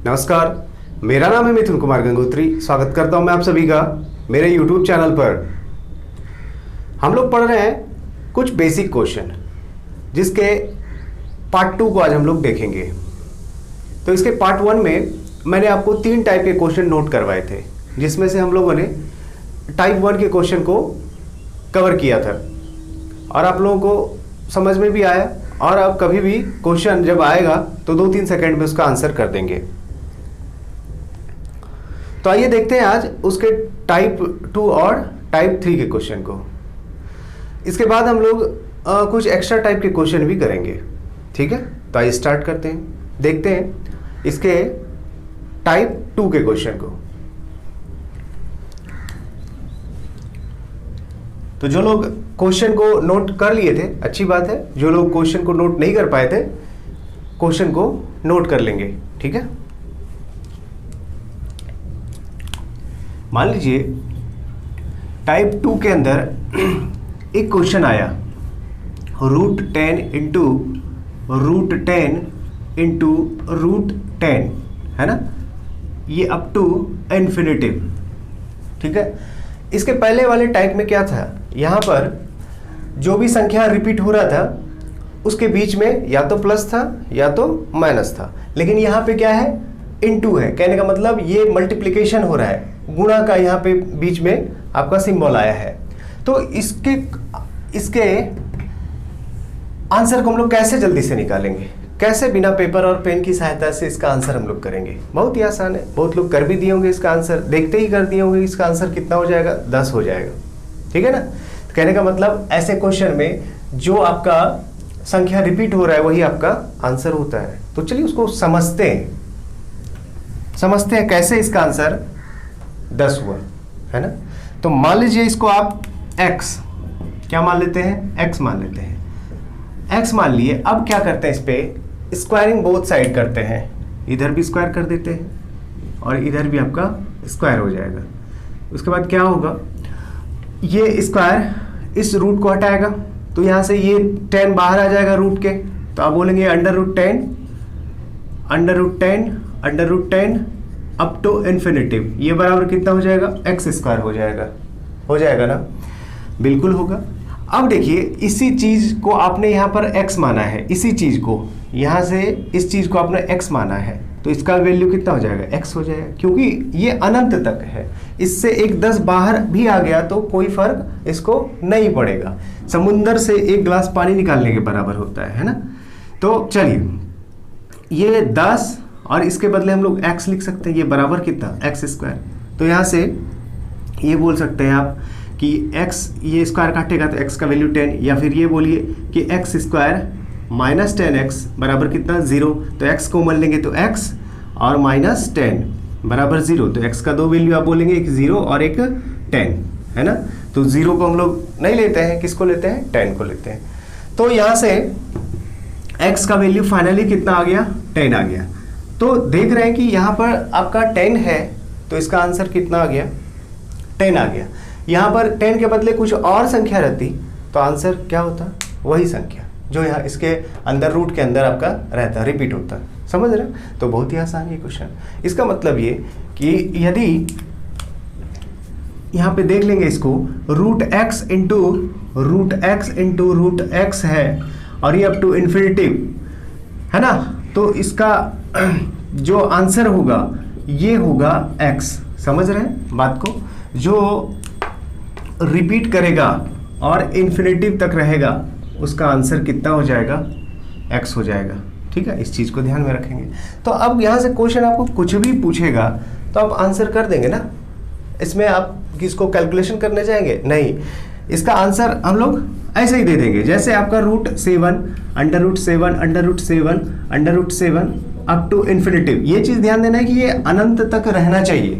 नमस्कार, मेरा नाम है मिथुन कुमार गंगोत्री। स्वागत करता हूं मैं आप सभी का मेरे YouTube चैनल पर। हम लोग पढ़ रहे हैं कुछ बेसिक क्वेश्चन, जिसके पार्ट 2 को आज हम लोग देखेंगे। तो इसके पार्ट 1 में मैंने आपको 3 टाइप के क्वेश्चन नोट करवाए थे, जिसमें से हम लोगों ने टाइप 1 के क्वेश्चन को कवर किया था और आप लोगों को समझ में भी आया। और अब कभी भी क्वेश्चन जब आएगा तो 2-3 सेकंड में उसका आंसर कर देंगे। तो आइए देखते हैं आज उसके टाइप 2 और टाइप 3 के क्वेश्चन को। इसके बाद हम लोग कुछ एक्स्ट्रा टाइप के क्वेश्चन भी करेंगे, ठीक है। तो आइए स्टार्ट करते हैं, देखते हैं इसके टाइप 2 के क्वेश्चन को। तो जो लोग क्वेश्चन को नोट कर लिए थे अच्छी बात है, जो लोग क्वेश्चन को नोट नहीं कर पाए थे क्वेश्चन को नोट कर लेंगे, ठीक है। मान लीजिए टाइप 2 के अंदर एक क्वेश्चन आया, √10 इंटू √10 इंटू √10, है ना, ये अप टू इन्फिनिटिव, ठीक है। इसके पहले वाले टाइप में क्या था, यहाँ पर जो भी संख्या रिपीट हो रहा था उसके बीच में या तो प्लस था या तो माइनस था, लेकिन यहाँ पे क्या है, इनटू है। कहने का मतलब ये मल्टीप्लिकेशन हो रहा है, गुणा का यहाँ पे बीच में आपका सिंबल आया है। तो इसके आंसर को हम लोग कैसे जल्दी से निकालेंगे, कैसे बिना पेपर और पेन की सहायता से इसका आंसर हम लोग करेंगे। बहुत ही आसान है, बहुत लोग कर भी दिए होंगे इसका आंसर, देखते ही कर दिए होंगे। इसका आंसर कितना हो जाएगा, 10 हो जाएगा, ठीक है ना। तो कहने का मतलब ऐसे क्वेश्चन में जो आपका संख्या रिपीट हो रहा है वही आपका आंसर होता है। तो चलिए उसको समझते हैं कैसे इसका आंसर 10 हुआ, है ना। तो मान लीजिए इसको आप x क्या मान लेते हैं, x मान लेते हैं, x मान लिए। अब क्या करते हैं, इस पे स्क्वायरिंग बोथ साइड करते हैं, इधर भी स्क्वायर कर देते हैं और इधर भी आपका स्क्वायर हो जाएगा। उसके बाद क्या होगा, ये स्क्वायर इस रूट को हटाएगा तो यहाँ से ये 10 बाहर आ जाएगा रूट के, तो आप बोलेंगे √10 √10 अप टू इन्फिनिटिव, ये बराबर कितना हो जाएगा, x² हो जाएगा ना, बिल्कुल होगा। अब देखिए इसी चीज को आपने यहाँ पर x माना है, इसी चीज को यहाँ से इस चीज को आपने x माना है, तो इसका वैल्यू कितना हो जाएगा, x हो जाएगा, क्योंकि ये अनंत तक है। इससे एक 10 बाहर भी आ गया तो कोई फर्क इसको नहीं पड़ेगा, समुंदर से एक गिलास पानी निकालने के बराबर होता है ना। तो चलिए ये 10 और इसके बदले हम लोग x लिख सकते हैं, ये बराबर कितना, x²। तो यहाँ से ये बोल सकते हैं आप कि x, ये स्क्वायर काटेगा तो x का वैल्यू 10, या फिर ये बोलिए कि x² माइनस 10x बराबर कितना, 0। तो x को मान लेंगे तो x और माइनस 10 बराबर 0। तो x का 2 वैल्यू आप बोलेंगे, एक 0 और एक 10, है ना। तो 0 को हम लोग नहीं लेते हैं, किसको लेते हैं, 10 को लेते हैं। तो यहाँ से x का वैल्यू फाइनली कितना आ गया, 10 आ गया। तो देख रहे हैं कि यहाँ पर आपका 10 है, तो इसका आंसर कितना आ गया, 10 आ गया। यहाँ पर 10 के बदले कुछ और संख्या रहती तो आंसर क्या होता, वही संख्या जो यहाँ इसके अंदर रूट के अंदर आपका रहता, रिपीट होता, समझ रहे हैं। तो बहुत ही आसान है क्वेश्चन। इसका मतलब ये कि यदि यहाँ पे देख लेंगे इसको, √x इंटू √x है और ये अप टू इन्फिनिटिव, है ना। तो इसका जो आंसर होगा ये होगा x, समझ रहे हैं बात को। जो रिपीट करेगा और इन्फिनिटिव तक रहेगा उसका आंसर कितना हो जाएगा, x हो जाएगा, ठीक है। इस चीज़ को ध्यान में रखेंगे। तो अब यहाँ से क्वेश्चन आपको कुछ भी पूछेगा तो आप आंसर कर देंगे ना, इसमें आप किसको कैलकुलेशन करने जाएंगे, नहीं। इसका आंसर हम लोग ऐसे ही दे देंगे, जैसे आपका √7 √7 अप टू इन्फिनिटिव। ये चीज़ ध्यान देना है कि ये अनंत तक रहना चाहिए।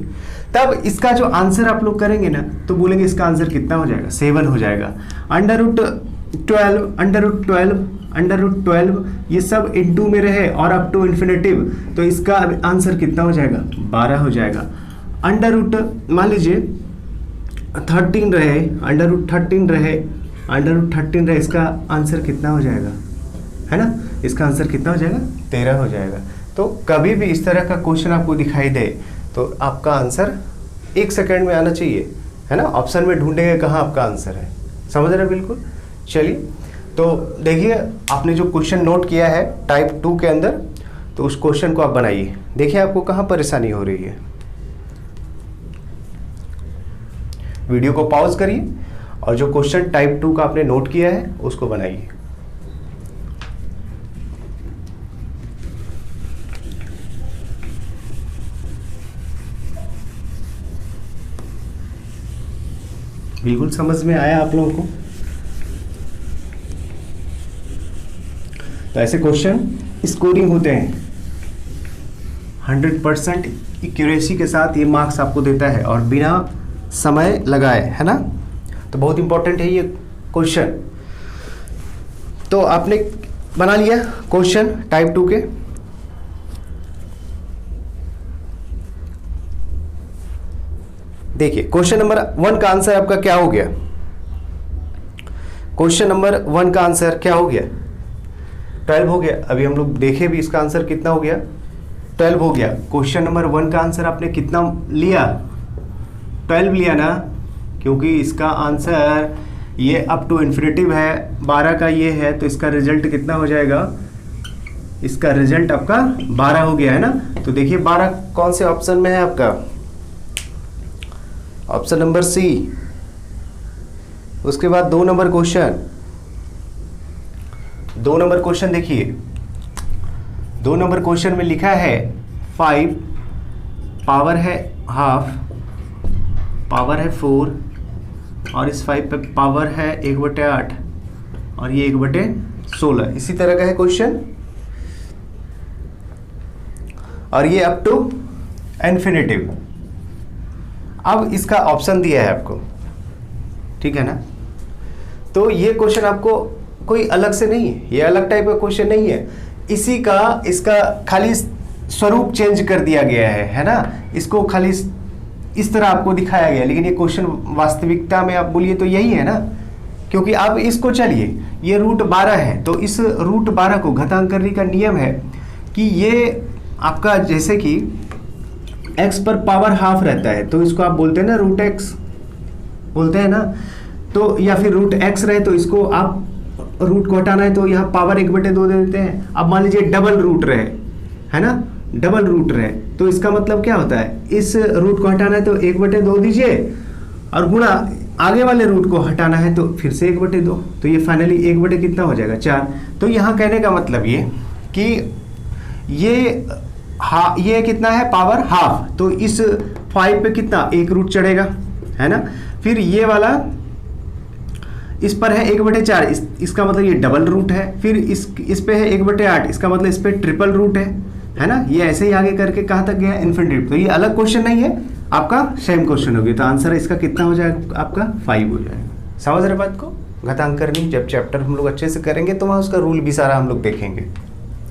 तब इसका जो आंसर आप लोग करेंगे ना तो बोलेंगे इसका आंसर कितना हो जाएगा, 7 हो जाएगा। √12 ये सब इनटू में रहे और अप टू इन्फिनिटिव, तो इसका आंसर कितना हो जाएगा, 12 हो जाएगा। मान लीजिए 13 रहे, √13 रहे, इसका आंसर कितना हो जाएगा, है ना। इसका आंसर कितना हो जाएगा, 13 हो जाएगा। तो कभी भी इस तरह का क्वेश्चन आपको दिखाई दे तो आपका आंसर 1 सेकंड में आना चाहिए, है ना। ऑप्शन में ढूंढेंगे कहाँ आपका आंसर है, समझ रहे बिल्कुल। चलिए तो देखिए आपने जो क्वेश्चन नोट किया है टाइप 2 के अंदर, तो उस क्वेश्चन को आप बनाइए। देखिए आपको कहाँ परेशानी हो रही है, वीडियो को पॉज करिए और जो क्वेश्चन टाइप 2 का आपने नोट किया है उसको बनाइए। बिल्कुल समझ में आया आप लोगों को। तो ऐसे क्वेश्चन स्कोरिंग होते हैं, 100% एक्यूरेसी के साथ ये मार्क्स आपको देता है और बिना समय लगाए, है ना। तो बहुत इंपॉर्टेंट है ये क्वेश्चन। तो आपने बना लिया क्वेश्चन टाइप 2 के। देखिए क्वेश्चन नंबर 1 का आंसर आपका क्या हो गया, क्वेश्चन नंबर 1 का आंसर क्या हो गया, 12 हो गया। अभी हम लोग देखे भी इसका आंसर कितना हो गया, 12 हो गया। क्वेश्चन नंबर 1 का आंसर आपने कितना लिया, 12 लिया ना, क्योंकि इसका आंसर ये अप टू इन्फिनिटिव है, 12 का ये है, तो इसका रिजल्ट कितना हो जाएगा, इसका रिजल्ट आपका 12 हो गया, है ना। तो देखिए 12 कौन से ऑप्शन में है आपका, ऑप्शन नंबर सी। उसके बाद 2 नंबर क्वेश्चन, 2 नंबर क्वेश्चन देखिए, 2 नंबर क्वेश्चन में लिखा है 5, पावर है हाफ, पावर है 4 और इस 5 पे पावर है 1/8 और ये 1/16, इसी तरह का है क्वेश्चन और ये अप टू इन्फिनिटिव। अब इसका ऑप्शन दिया है आपको, ठीक है ना। तो ये क्वेश्चन आपको कोई अलग से नहीं है, ये अलग टाइप का क्वेश्चन नहीं है, इसी का इसका खाली स्वरूप चेंज कर दिया गया है ना। इसको खाली इस तरह आपको दिखाया गया, लेकिन ये क्वेश्चन वास्तविकता में आप बोलिए तो यही है ना। क्योंकि अब इसको चलिए, ये √12 है, तो इस √12 को घातांक करने का नियम है कि ये आपका जैसे कि x पर पावर हाफ रहता है, तो इसको आप बोलते हैं ना √x बोलते हैं ना। तो या फिर √x रहे तो इसको आप रूट को हटाना है तो यहाँ पावर 1/2 दे देते हैं। अब मान लीजिए डबल रूट रहे, है ना, डबल रूट रहे, तो इसका मतलब क्या होता है, इस रूट को हटाना है तो 1/2 दीजिए और गुणा आगे वाले रूट को हटाना है तो फिर से 1/2, तो ये फाइनली 1 कितना हो जाएगा 4। तो यहाँ कहने का मतलब ये कि ये कितना है पावर हाफ, तो इस 5 पे कितना 1 रूट चढ़ेगा, है ना। फिर ये वाला इस पर है 1/4, इसका मतलब ये डबल रूट है। फिर इस पे है 1/8, इसका मतलब इस पे ट्रिपल रूट है ना। ये ऐसे ही आगे करके कहाँ तक गया, इन्फिनिटी। तो ये अलग क्वेश्चन नहीं है, आपका सेम क्वेश्चन होगी। तो आंसर इसका कितना हो जाएगा आपका 5 हो जाएगा। समझ रहे बात को। घातांक करनी जब चैप्टर हम लोग अच्छे से करेंगे तो वहाँ उसका रूल भी सारा हम लोग देखेंगे,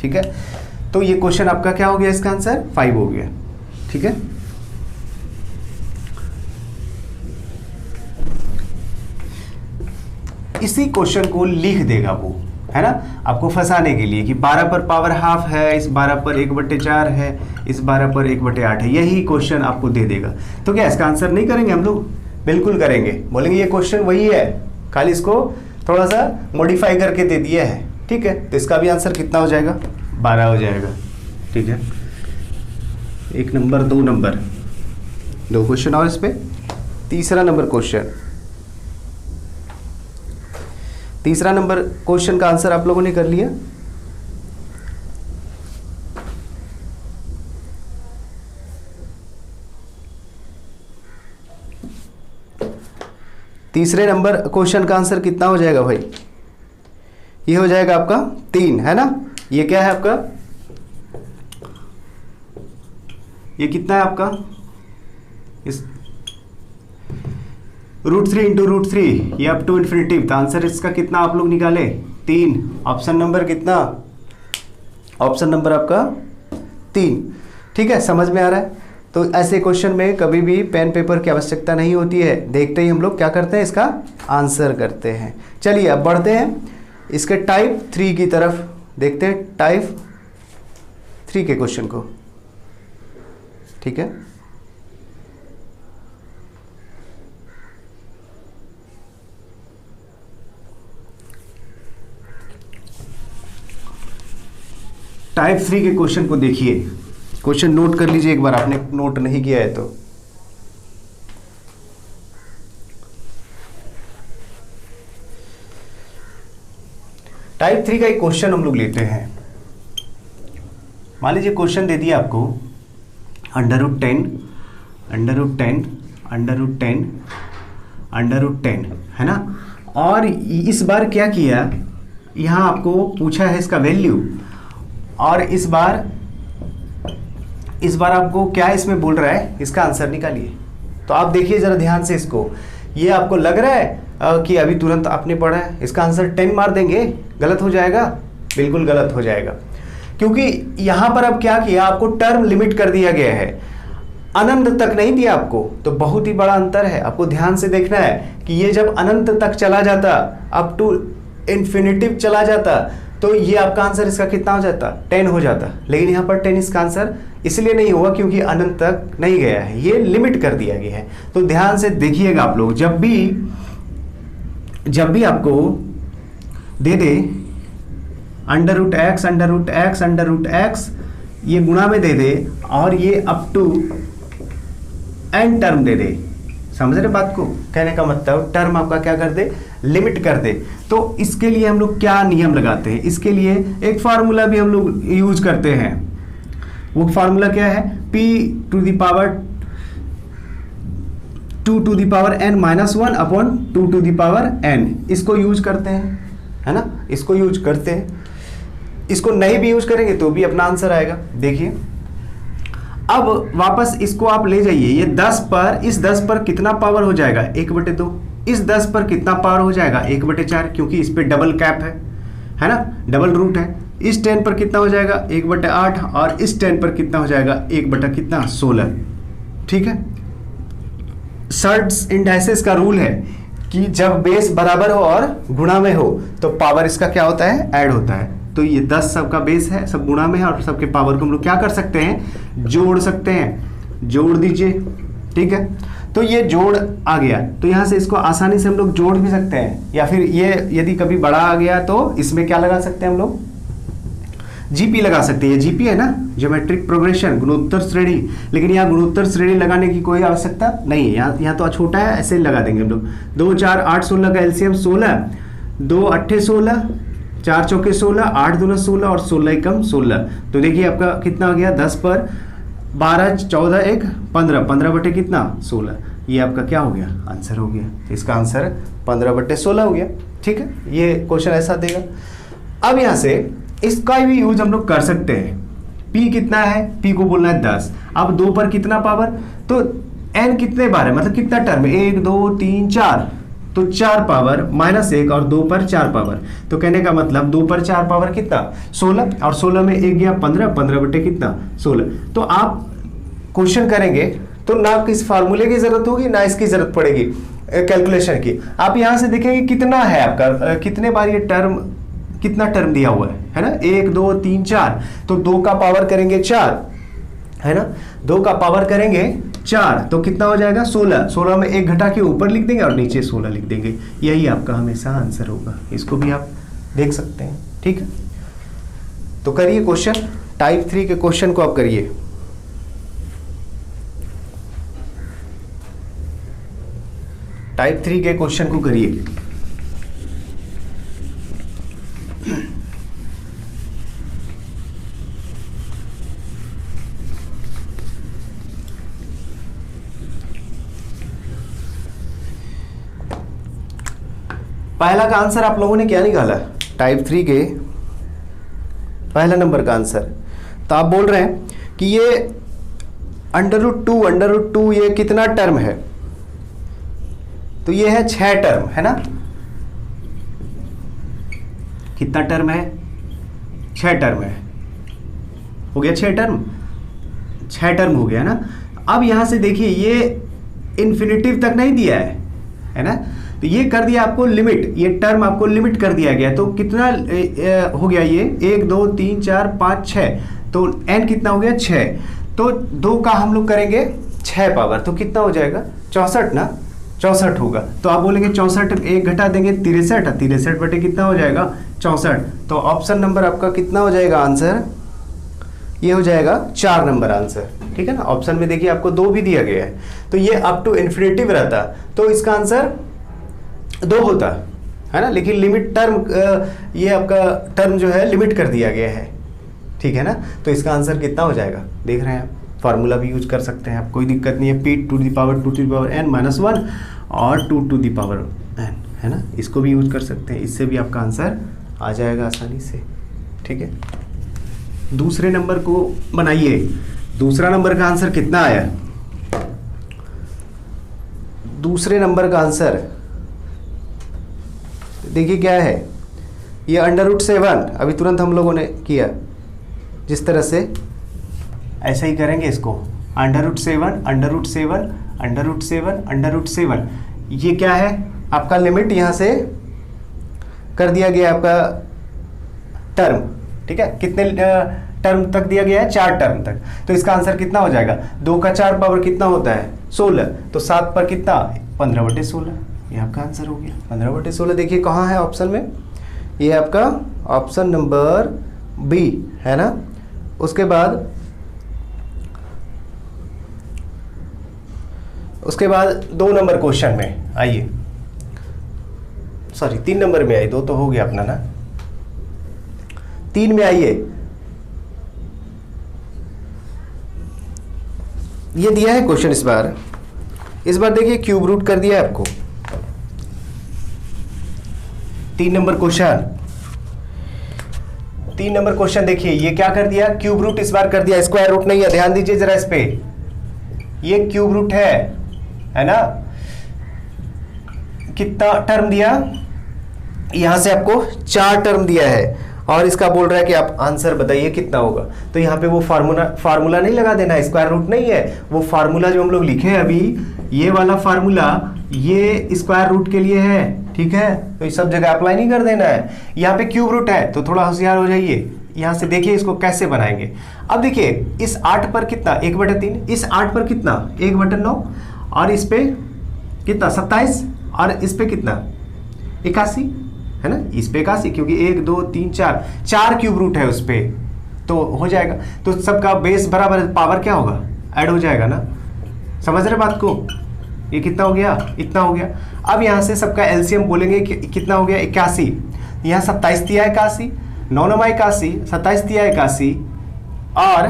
ठीक है। तो ये क्वेश्चन आपका क्या हो गया, इसका आंसर 5 हो गया, ठीक है। इसी क्वेश्चन को लिख देगा वो, है ना, आपको फंसाने के लिए कि 12 पर पावर हाफ है, इस 12 पर 1/4 है, इस 12 पर 1/8 है, यही क्वेश्चन आपको दे देगा। तो क्या इसका आंसर नहीं करेंगे हम लोग, बिल्कुल करेंगे। बोलेंगे ये क्वेश्चन वही है, खाली इसको थोड़ा सा मॉडिफाई करके दे दिया है, ठीक है। तो इसका भी आंसर कितना हो जाएगा, 12 हो जाएगा, ठीक है। 1 नंबर 2 नंबर 2 क्वेश्चन और इस पे। तीसरा नंबर क्वेश्चन, तीसरा नंबर क्वेश्चन का आंसर आप लोगों ने कर लिया। तीसरे नंबर क्वेश्चन का आंसर कितना हो जाएगा भाई, ये हो जाएगा आपका 3, है ना। ये क्या है आपका, ये कितना है आपका, इस √3 × √3, ये अप टू इन्फिनिटिव। तो आंसर इसका कितना आप लोग निकाले, 3। ऑप्शन नंबर कितना, ऑप्शन नंबर आपका 3, ठीक है। समझ में आ रहा है। तो ऐसे क्वेश्चन में कभी भी पेन पेपर की आवश्यकता नहीं होती है, देखते ही हम लोग क्या करते हैं, इसका आंसर करते हैं। चलिए अब बढ़ते हैं इसके टाइप 3 की तरफ, देखते हैं टाइप 3 के क्वेश्चन को, ठीक है। टाइप 3 के क्वेश्चन को देखिए, क्वेश्चन नोट कर लीजिए एक बार, आपने नोट नहीं किया है तो। टाइप 3 का एक क्वेश्चन हम लोग लेते हैं। मान लीजिए क्वेश्चन दे दिया आपको √10 है ना, और इस बार क्या किया, यहाँ आपको पूछा है इसका वैल्यू, और इस बार आपको क्या इसमें बोल रहा है, इसका आंसर निकालिए। तो आप देखिए जरा ध्यान से इसको, ये आपको लग रहा है कि अभी तुरंत आपने पढ़ा है, इसका आंसर 10 मार देंगे, गलत हो जाएगा, बिल्कुल गलत हो जाएगा, क्योंकि यहां पर अब क्या किया, आपको टर्म लिमिट कर दिया गया है, अनंत तक नहीं दिया आपको, तो बहुत ही बड़ा अंतर है। आपको ध्यान से देखना है कि ये जब अनंत तक चला जाता, अप टू इन्फिनिटिव चला जाता, तो ये आपका आंसर इसका कितना हो जाता, 10 हो जाता। लेकिन यहाँ पर 10 इसका आंसर इसलिए नहीं हुआ क्योंकि अनंत तक नहीं गया है, ये लिमिट कर दिया गया है। तो ध्यान से देखिएगा आप लोग, जब भी आपको दे दे √x ये गुणा में दे दे, और ये अप टू n टर्म दे दे, समझ रहे बात को, कहने का मतलब टर्म आपका क्या कर दे, लिमिट कर दे। तो इसके लिए हम लोग क्या नियम लगाते हैं, इसके लिए एक फार्मूला भी हम लोग यूज करते हैं। वो फार्मूला क्या है, p to the power 2 to the power n minus 1 upon 2 to the power n, इसको यूज करते हैं, है ना, इसको यूज करते हैं। इसको नहीं भी यूज करेंगे तो भी अपना आंसर आएगा। देखिए अब वापस इसको आप ले जाइए, ये 10 पर, इस 10 पर कितना पावर हो जाएगा, 1/2, इस 10 पर कितना पावर हो जाएगा, 1/4, क्योंकि इस पे डबल कैप है ना, डबल रूट है। इस 10 पर कितना हो जाएगा, 1/8, और इस 10 पर कितना हो जाएगा, 1/16, ठीक है। सर्ट्स इंडाइसेस का रूल है कि जब बेस बराबर हो और गुणा में हो तो पावर इसका क्या होता है, ऐड होता है। तो ये 10 सबका बेस है, सब गुणा में है, और सबके पावर को हम लोग क्या कर सकते हैं, जोड़ सकते हैं, जोड़ दीजिए, ठीक है। तो ये जोड़ आ गया, तो यहाँ से इसको आसानी से हम लोग जोड़ भी सकते हैं, या फिर ये यदि कभी बड़ा आ गया तो इसमें क्या लगा सकते हैं हम लोग, जीपी लगा सकते हैं। ये जीपी है ना, ज्योमेट्रिक प्रोग्रेशन, गुणोत्तर श्रेणी, लेकिन यहाँ गुणोत्तर श्रेणी लगाने की कोई आवश्यकता नहीं है, यहाँ तो छोटा है, ऐसे ही लगा देंगे हम लोग। 2 4 8 16 का एलसीएम 16, 2 8 16, 4 चौके 16, 8 दूना 16, और 16 एकम 16। तो देखिए आपका कितना हो गया, 10 पर 12, 14, 1 15, 15 बटे कितना, 16, ये आपका क्या हो गया, आंसर हो गया। इसका आंसर 15/16 हो गया, ठीक है। ये क्वेश्चन ऐसा देगा। अब यहाँ से इसका भी यूज हम लोग कर सकते हैं। P कितना है, P को बोलना है 10। अब 2 पर कितना पावर, तो n कितने बार है, मतलब कितना टर्म है, 1 2 3 4, तो 4 पावर -1, और 2 पर 4 पावर, तो कहने का मतलब 2 पर 4 पावर कितना, 16, और 16 में 1 गया 15, 15 बटे कितना, 16। तो आप क्वेश्चन करेंगे तो ना किस फार्मूले की जरूरत होगी, ना इसकी जरूरत पड़ेगी कैलकुलेशन की। आप यहाँ से देखेंगे कितना है आपका, कितने बार ये टर्म, कितना टर्म दिया हुआ है ना, 1 2 3 4, तो 2 का पावर करेंगे 4, है ना, 2 का पावर करेंगे 4, तो कितना हो जाएगा, 16, 16 में 1 घटा के ऊपर लिख देंगे और नीचे 16 लिख देंगे। यही आपका हमेशा आंसर होगा, इसको भी आप देख सकते हैं, ठीक है। तो करिए क्वेश्चन, टाइप 3 के क्वेश्चन को आप करिए। टाइप 3 के क्वेश्चन को करिए। पहला का आंसर आप लोगों ने क्या निकाला, टाइप 3 के पहला नंबर का आंसर। तो आप बोल रहे हैं कि ये √2 ये कितना टर्म है, तो ये है 6 टर्म, है ना, कितना टर्म है, 6 टर्म है, हो गया 6 टर्म, 6 टर्म हो गया ना। अब यहां से देखिए ये इन्फिनिटिव तक नहीं दिया है ना, तो ये कर दिया आपको लिमिट, ये टर्म आपको लिमिट कर दिया गया। तो कितना हो गया ये, 1 2 3 4 5 6, तो n कितना हो गया 6, तो 2 का हम लोग करेंगे 6 पावर, तो कितना हो जाएगा 64 ना, 64 होगा। तो आप बोलेंगे 64 एक घटा देंगे 63, 63 बटे कितना हो जाएगा 64। तो ऑप्शन नंबर आपका कितना हो जाएगा आंसर, ये हो जाएगा 4 नंबर आंसर, ठीक है ना। ऑप्शन में देखिए आपको 2 भी दिया गया है, तो ये अप टू इन्फिनिटिव रहता तो इसका आंसर 2 होता है ना, लेकिन लिमिट टर्म, ये आपका टर्म जो है लिमिट कर दिया गया है, ठीक है ना। तो इसका आंसर कितना हो जाएगा, देख रहे हैं आप, फार्मूला भी यूज कर सकते हैं आप, कोई दिक्कत नहीं है। p to the power 2 to the power n minus 1 और 2 टू द पावर n, है ना, इसको भी यूज कर सकते हैं, इससे भी आपका आंसर आ जाएगा आसानी से, ठीक है। दूसरे नंबर को बनाइए, दूसरा नंबर का आंसर कितना आया, दूसरे नंबर का आंसर देखिए क्या है, ये √7, अभी तुरंत हम लोगों ने किया, जिस तरह से ऐसा ही करेंगे इसको, √7 ये क्या है आपका लिमिट, यहाँ से कर दिया गया आपका टर्म, ठीक है। कितने टर्म तक दिया गया है, 4 टर्म तक, तो इसका आंसर कितना हो जाएगा, 2 का 4 पावर कितना होता है 16, तो 7 पर कितना 15/16, ये आपका आंसर हो गया 15/16। देखिए कहाँ है ऑप्शन में, ये आपका ऑप्शन नंबर बी है ना। उसके बाद 2 नंबर क्वेश्चन में आइए, सॉरी 3 नंबर में आइए, 2 तो हो गया अपना ना, 3 में आइए। ये दिया है क्वेश्चन इस बार देखिए क्यूब रूट कर दिया है आपको, 3 नंबर क्वेश्चन, 3 नंबर क्वेश्चन देखिए, ये क्या कर दिया, क्यूब रूट इस बार कर दिया, स्क्वायर रूट नहीं है, ध्यान दीजिए जरा इस पे, ये क्यूब रूट है ना। कितना टर्म दिया, यहां से आपको 4 टर्म दिया है, और इसका बोल रहा है कि आप आंसर बताइए कितना होगा। तो यहाँ पे वो फार्मूला नहीं लगा देना, स्क्वायर रूट नहीं है, वो फार्मूला जो हम लोग लिखे हैं अभी, ये वाला फार्मूला ये स्क्वायर रूट के लिए है, ठीक है। तो इस सब जगह अप्लाई नहीं कर देना है। यहाँ पे क्यूब रूट है तो थोड़ा होशियार हो जाइए, यहाँ से देखिए इसको कैसे बनाएंगे। अब देखिए इस 8 पर कितना 1/3, इस 8 पर कितना 1/9, और इस पे कितना 27, और इस पे कितना 81 है ना, इस पे 81, क्योंकि 1 2 3 4 क्यूब रूट है उस पे, तो हो जाएगा। तो सबका बेस बराबर, पावर क्या होगा ऐड हो जाएगा ना, समझ रहे बात को। ये कितना हो गया, इतना हो गया। अब यहाँ से सबका एलसीएम बोलेंगे कि कितना हो गया 81, यहाँ 27 दिया है 81, 9 9 81, 27 दिया है 81, और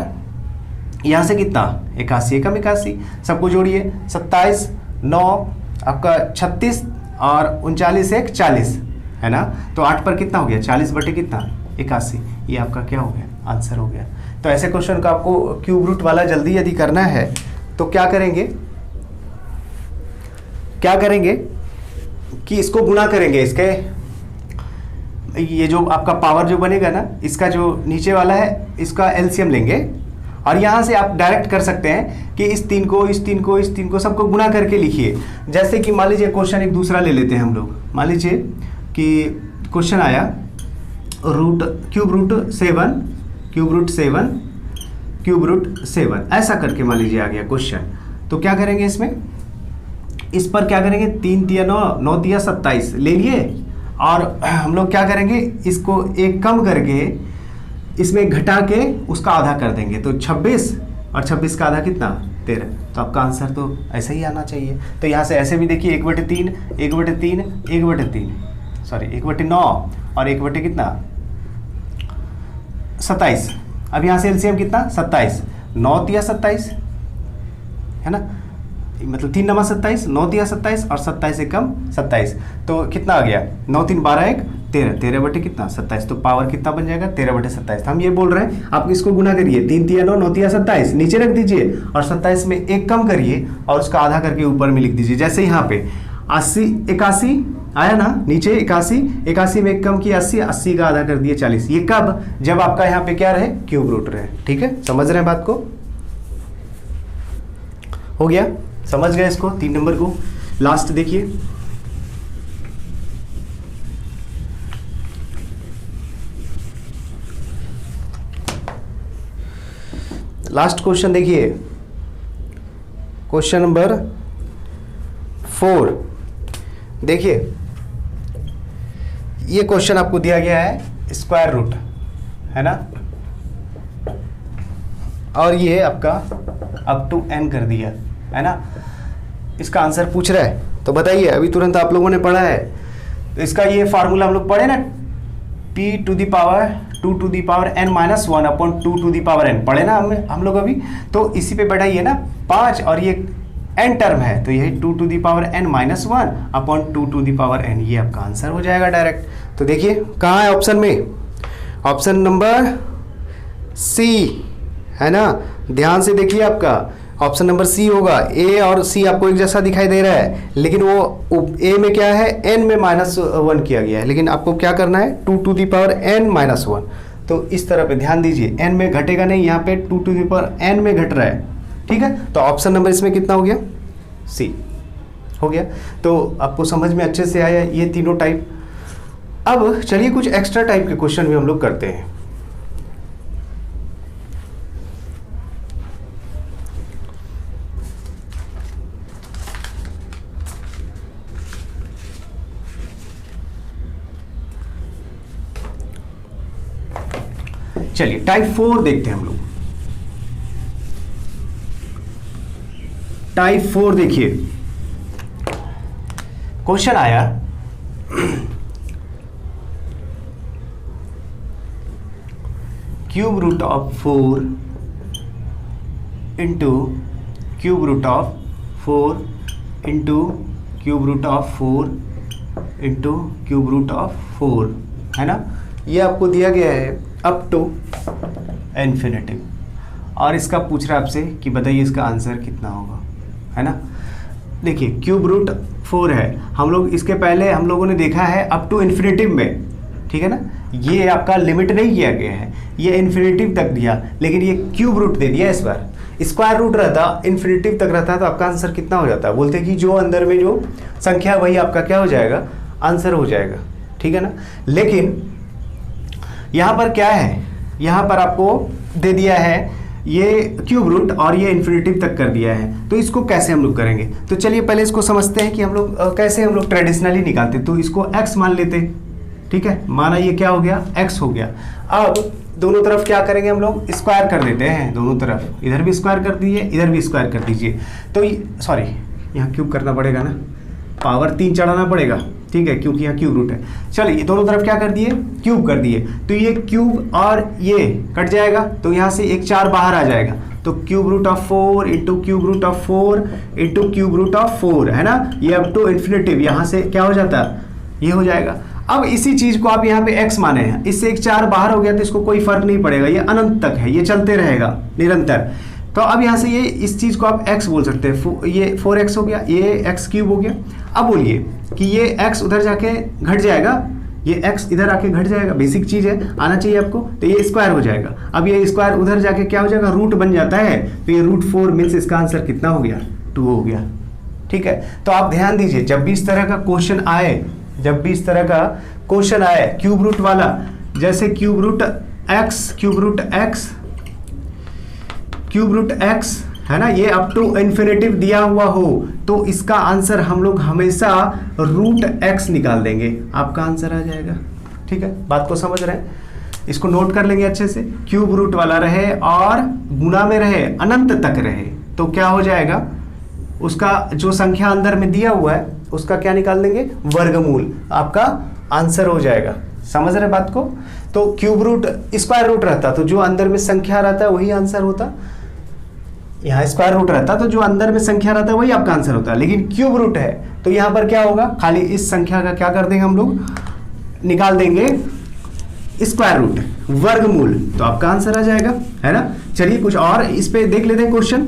यहाँ से कितना 81 एकम 81, सबको जोड़िए 27 9 आपका 36 और 39 1 40 है ना। तो 8 पर कितना हो गया 40 बटे कितना 81, ये आपका क्या हो गया आंसर हो गया। तो ऐसे क्वेश्चन का आपको क्यूब रूट वाला जल्दी यदि करना है तो क्या करेंगे कि इसको गुणा करेंगे, इसके ये जो आपका पावर जो बनेगा ना, इसका जो नीचे वाला है इसका एलसीएम लेंगे, और यहाँ से आप डायरेक्ट कर सकते हैं कि इस 3 को सबको गुणा करके लिखिए। जैसे कि मान लीजिए क्वेश्चन एक दूसरा ले लेते हैं हम लोग, मान लीजिए कि क्वेश्चन आया क्यूब रूट 7 ऐसा करके मान लीजिए आ गया क्वेश्चन। तो क्या करेंगे इस पर क्या करेंगे 3 तिया 9 9 तिया 27 ले लिए, और हम लोग क्या करेंगे इसको एक कम करके इसमें घटा के उसका आधा कर देंगे, तो 26 और 26 का आधा कितना 13। तो आपका आंसर तो ऐसे ही आना चाहिए। तो यहाँ से ऐसे भी देखिए 1/3 सॉरी 1/9 और 1 कितना 27। अब यहाँ से एलसीएम कितना 27, 9 तिया 27 है ना, मतलब 3 नमा 27, 9 तिया 27 और 27 एकम 27, तो कितना आ गया 9 3 12 1 13, 13 बटे कितना 27, तो पावर कितना बन जाएगा 13/27। हम ये बोल रहे हैं आप इसको गुना करिए, 3 तिया 9 9 तिया 27 नीचे रख दीजिए, और 27 में 1 कम करिए और उसका आधा करके ऊपर में लिख दीजिए। जैसे यहाँ पे 81 आया ना, नीचे 81 में 1 कम किया 80 का आधा कर दिए 40। ये कब, जब आपका यहाँ पे क्या रहे क्यूब रूट रहे, ठीक है। समझ रहे हैं बात को, हो गया, समझ गए इसको 3 नंबर को। लास्ट देखिए लास्ट क्वेश्चन देखिए, क्वेश्चन नंबर 4। देखिए ये क्वेश्चन आपको दिया गया है स्क्वायर रूट, है ना, और ये आपका अप टू n कर दिया, है ना। इसका आंसर पूछ रहा है, तो बताइए, अभी तुरंत आप लोगों ने पढ़ा है, तो इसका ये फार्मूला हम लोग पढ़े ना, p to the power 2 to the power n minus 1 upon 2 to the power n, पढ़े ना हम लोग अभी। तो इसी पे बैठाइए ना 5, और ये n टर्म है, तो यही 2 to the power n minus 1 upon 2 to the power n, ये आपका आंसर हो जाएगा डायरेक्ट। तो देखिए कहाँ है ऑप्शन में, ऑप्शन नंबर सी, है ना। ध्यान से देखिए, आपका ऑप्शन नंबर सी होगा। ए और सी आपको एक जैसा दिखाई दे रहा है, लेकिन वो ए में क्या है, एन में -1 किया गया है, लेकिन आपको क्या करना है 2 to the power n minus 1। तो इस तरह पे ध्यान दीजिए, एन में घटेगा नहीं, यहाँ पे 2 टू दी पावर एन में घट रहा है, ठीक है। तो ऑप्शन नंबर इसमें कितना हो गया, सी हो गया। तो आपको समझ में अच्छे से आया ये तीनों टाइप। अब चलिए कुछ एक्स्ट्रा टाइप के क्वेश्चन भी हम लोग करते हैं। चलिए टाइप 4 देखते हैं हम लोग। टाइप 4 देखिए, क्वेश्चन आया cube root of 4 into cube root of 4 into cube root of 4 into cube root of 4, है ना। ये आपको दिया गया है अप टू इन्फिनिटी, और इसका पूछ रहा है आपसे कि बताइए इसका आंसर कितना होगा, है ना। देखिए क्यूब रूट 4 है, हम लोग इसके पहले हम लोगों ने देखा है अप टू इन्फिनिटिव में, ठीक है ना। ये आपका लिमिट नहीं किया गया है, ये इन्फिनिटिव तक दिया, लेकिन ये क्यूब रूट दे दिया इस बार। स्क्वायर रूट रहता, इन्फिनिटिव तक रहता, तो आपका आंसर कितना हो जाता है, बोलते हैं कि जो अंदर में जो संख्या वही आपका क्या हो जाएगा, आंसर हो जाएगा, ठीक है ना। लेकिन यहाँ पर क्या है, यहाँ पर आपको दे दिया है ये क्यूब रूट और ये इन्फिनिटिव तक कर दिया है, तो इसको कैसे हम लोग करेंगे। तो चलिए पहले इसको समझते हैं कि हम लोग कैसे हम लोग ट्रेडिशनली निकालते। तो इसको x मान लेते, ठीक है, माना ये क्या हो गया, x हो गया। अब दोनों तरफ क्या करेंगे हम लोग, स्क्वायर कर देते हैं दोनों तरफ, इधर भी स्क्वायर कर दीजिए, इधर भी स्क्वायर कर दीजिए। तो सॉरी, यहाँ क्यूब करना पड़ेगा ना, पावर 3 चढ़ाना पड़ेगा, ठीक है, क्योंकि यहाँ क्यूब रूट है। चलिए दोनों तरफ क्या कर दिए, क्यूब कर दिए, तो ये क्यूब और ये कट जाएगा, तो यहाँ से एक 4 बाहर आ जाएगा, तो cube root of 4 into cube root of 4 into cube root of 4, है ना। ये अप टू इन्फिनिटिव, यहाँ से क्या हो जाता है, ये हो जाएगा। अब इसी चीज को आप यहाँ पे x माने हैं, इससे एक 4 बाहर हो गया, तो इसको कोई फर्क नहीं पड़ेगा, ये अनंत तक है, ये चलते रहेगा निरंतर। तो अब यहाँ से ये इस चीज को आप x बोल सकते हैं, ये 4x हो गया, ये x क्यूब हो गया। अब बोलिए कि ये x उधर जाके घट जाएगा, ये x इधर आके घट जाएगा, बेसिक चीज है, आना चाहिए आपको, तो ये स्क्वायर हो जाएगा। अब ये स्क्वायर उधर जाके क्या हो जाएगा, रूट बन जाता है, तो ये रूट 4 मीन्स इसका आंसर कितना हो गया, 2 हो गया, ठीक है। तो आप ध्यान दीजिए, जब भी इस तरह का क्वेश्चन आए, जब भी इस तरह का क्वेश्चन आए क्यूब रूट वाला, जैसे cube root x, cube root x, cube root x, है ना, ये अप टू इन्फिनिटिव दिया हुआ हो, तो इसका आंसर हम लोग हमेशा रूट x निकाल देंगे, आपका आंसर आ जाएगा, ठीक है। बात को समझ रहे हैं, इसको नोट कर लेंगे अच्छे से। क्यूब रूट वाला रहे और गुना में रहे, अनंत तक रहे, तो क्या हो जाएगा, उसका जो संख्या अंदर में दिया हुआ है उसका क्या निकाल देंगे, वर्गमूल, आपका आंसर हो जाएगा। समझ रहे बात को। तो क्यूब रूट स्क्वायर रूट रहता, तो जो अंदर में संख्या रहता है वही आंसर होता, यहाँ स्क्वायर रूट रहता तो जो अंदर में संख्या रहता है वही आपका आंसर होता है। लेकिन क्यूब रूट है तो यहाँ पर क्या होगा, खाली इस संख्या का क्या कर देंगे हम लोग, निकाल देंगे स्क्वायर रूट, वर्गमूल, तो आपका आंसर आ जाएगा, है ना। चलिए कुछ और इस पे देख लेते हैं क्वेश्चन,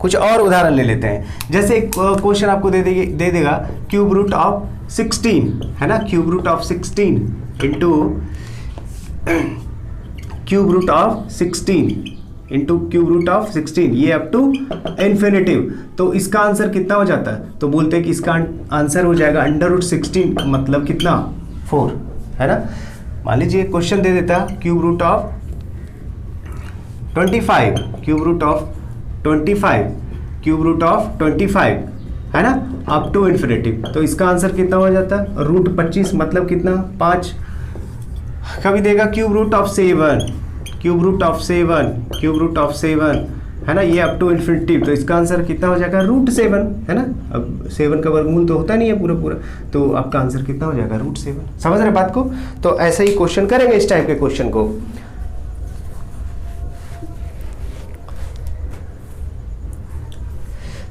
कुछ और उदाहरण ले लेते हैं। जैसे एक क्वेश्चन आपको दे देगा क्यूब रूट ऑफ 16, है ना, cube root of 16 into cube root of 16 into cube root of 16, ये अप टू इन्फिनिटिव, तो इसका आंसर कितना हो जाता है, तो बोलते हैं कि इसका आंसर हो जाएगा अंडर रूट 16, मतलब कितना, 4, है ना। मान लीजिए क्वेश्चन दे देता cube root of 25, cube root of 25, cube root of 25, है ना, अप टू इन्फिनिटी। तो इसका आंसर कितना हो जाता है, रूट 25 मतलब कितना 5। कभी देगा cube root of 7, cube root of 7, cube root of 7, है ना, ये अप टू इन्फिनिटी। तो इसका आंसर कितना हो जाएगा, रूट 7, है ना। अब 7 का वर्गमूल तो होता नहीं है पूरा पूरा, तो आपका आंसर कितना हो जाएगा, रूट 7। समझ रहे बात को। तो ऐसे ही क्वेश्चन करेंगे इस टाइप के क्वेश्चन को।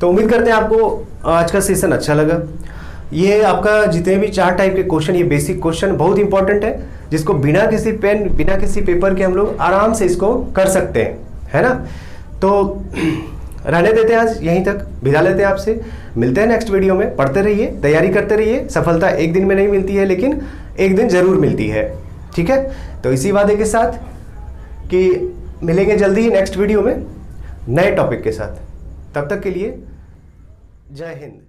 तो उम्मीद करते हैं आपको आज का सेशन अच्छा लगा। ये आपका जितने भी 4 टाइप के क्वेश्चन, ये बेसिक क्वेश्चन बहुत इंपॉर्टेंट है, जिसको बिना किसी पेन बिना किसी पेपर के हम लोग आराम से इसको कर सकते हैं, है ना। तो रहने देते हैं, आज यहीं तक विदा लेते हैं आपसे। मिलते हैं नेक्स्ट वीडियो में। पढ़ते रहिए, तैयारी करते रहिए। सफलता एक दिन में नहीं मिलती है, लेकिन एक दिन जरूर मिलती है, ठीक है। तो इसी वादे के साथ कि मिलेंगे जल्दी ही नेक्स्ट वीडियो में नए टॉपिक के साथ। तब तक के लिए जय हिंद।